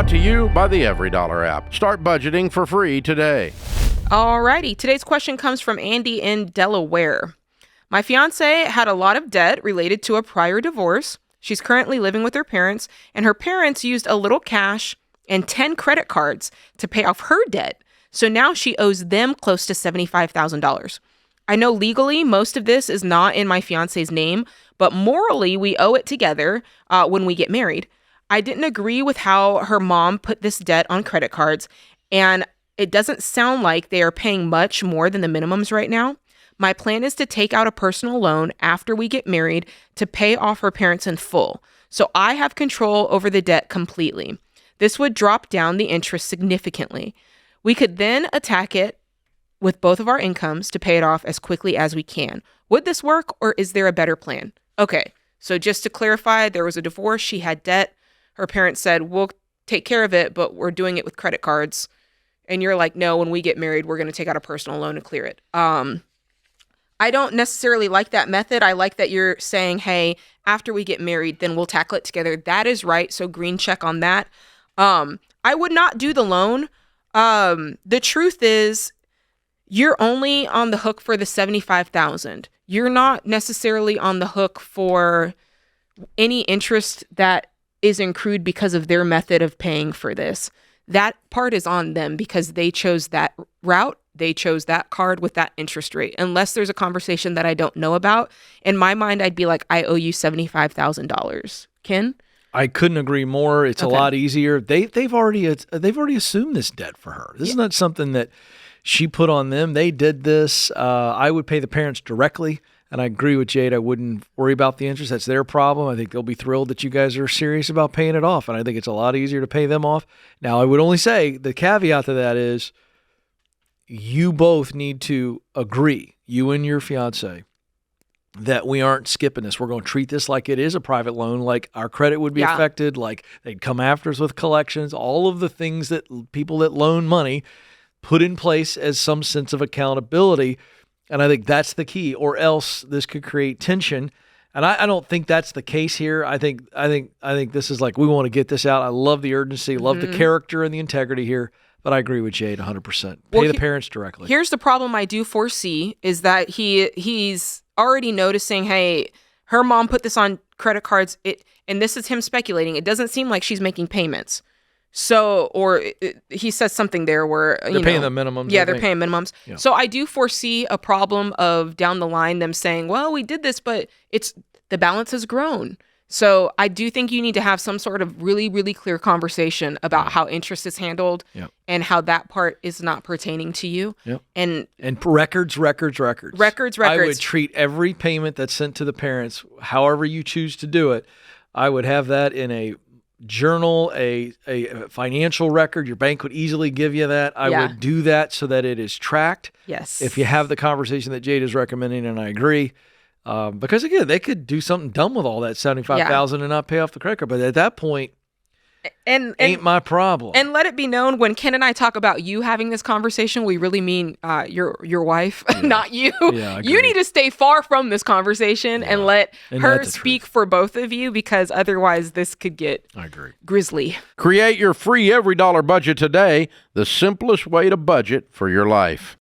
Brought to you by the Every Dollar app. Start budgeting for free today. Alrighty, today's question comes from Andy in Delaware. My fiance had a lot of debt related to a prior divorce. She's currently living with her parents, and her parents used a little cash and 10 credit cards to pay off her debt. So now she owes them close to $75,000. I know legally most of this is not in my fiance's name, but morally we owe it together when we get married. I didn't agree with how her mom put this debt on credit cards, and it doesn't sound like they are paying much more than the minimums right now. My plan is to take out a personal loan after we get married to pay off her parents in full. So I have control over the debt completely. This would drop down the interest significantly. We could then attack it with both of our incomes to pay it off as quickly as we can. Would this work, or is there a better plan? Okay, so just to clarify, there was a divorce. She had debt. Her parents said, we'll take care of it, but we're doing it with credit cards. And you're like, no, when we get married, we're going to take out a personal loan to clear it. I don't necessarily like that method. I like that you're saying, hey, after we get married, then we'll tackle it together. That is right. So green check on that. I would not do the loan. The truth is, you're only on the hook for the $75,000. You're not necessarily on the hook for any interest that is accrued because of their method of paying for this. That part is on them because they chose that route. They chose that card with that interest rate. Unless there's a conversation that I don't know about, in my mind, I'd be like, I owe you $75,000. Ken? I couldn't agree more. It's a lot easier. They've already assumed this debt for her. This is not something that she put on them. They did this. I would pay the parents directly. And I agree with Jade. I wouldn't worry about the interest. That's their problem. I think they'll be thrilled that you guys are serious about paying it off. And I think it's a lot easier to pay them off. Now, I would only say the caveat to that is you both need to agree, you and your fiance, that we aren't skipping this. We're going to treat this like it is a private loan, like our credit would be affected, like they'd come after us with collections, all of the things that people that loan money put in place as some sense of accountability. And I think that's the key, or else this could create tension. And I don't think that's the case here. I think this is like, we want to get this out. I love the urgency, love the character and the integrity here. But I agree with Jade 100%. Pay the parents directly. Here's the problem I do foresee is that he's already noticing, hey, her mom put this on credit cards. And this is him speculating. It doesn't seem like she's making payments. So, he says something there where, they're paying the minimums. Yeah, they're paying minimums. Yeah. So I do foresee a problem of down the line them saying, well, we did this, but the balance has grown. So I do think you need to have some sort of really, really clear conversation about how interest is handled and how that part is not pertaining to you. Yep. And records. I would treat every payment that's sent to the parents, however you choose to do it. I would have that in a journal, a financial record. Your bank would easily give you that. I would do that so that it is tracked. Yes. If you have the conversation that Jade is recommending, and I agree, because again, they could do something dumb with all that $75,000 and not pay off the credit card. But at that point, ain't my problem. And let it be known, when Ken and I talk about you having this conversation, we really mean your wife, not you. Yeah, you need to stay far from this conversation and let her speak for both of you, because otherwise this could get grisly. Create your free Every Dollar budget today, the simplest way to budget for your life.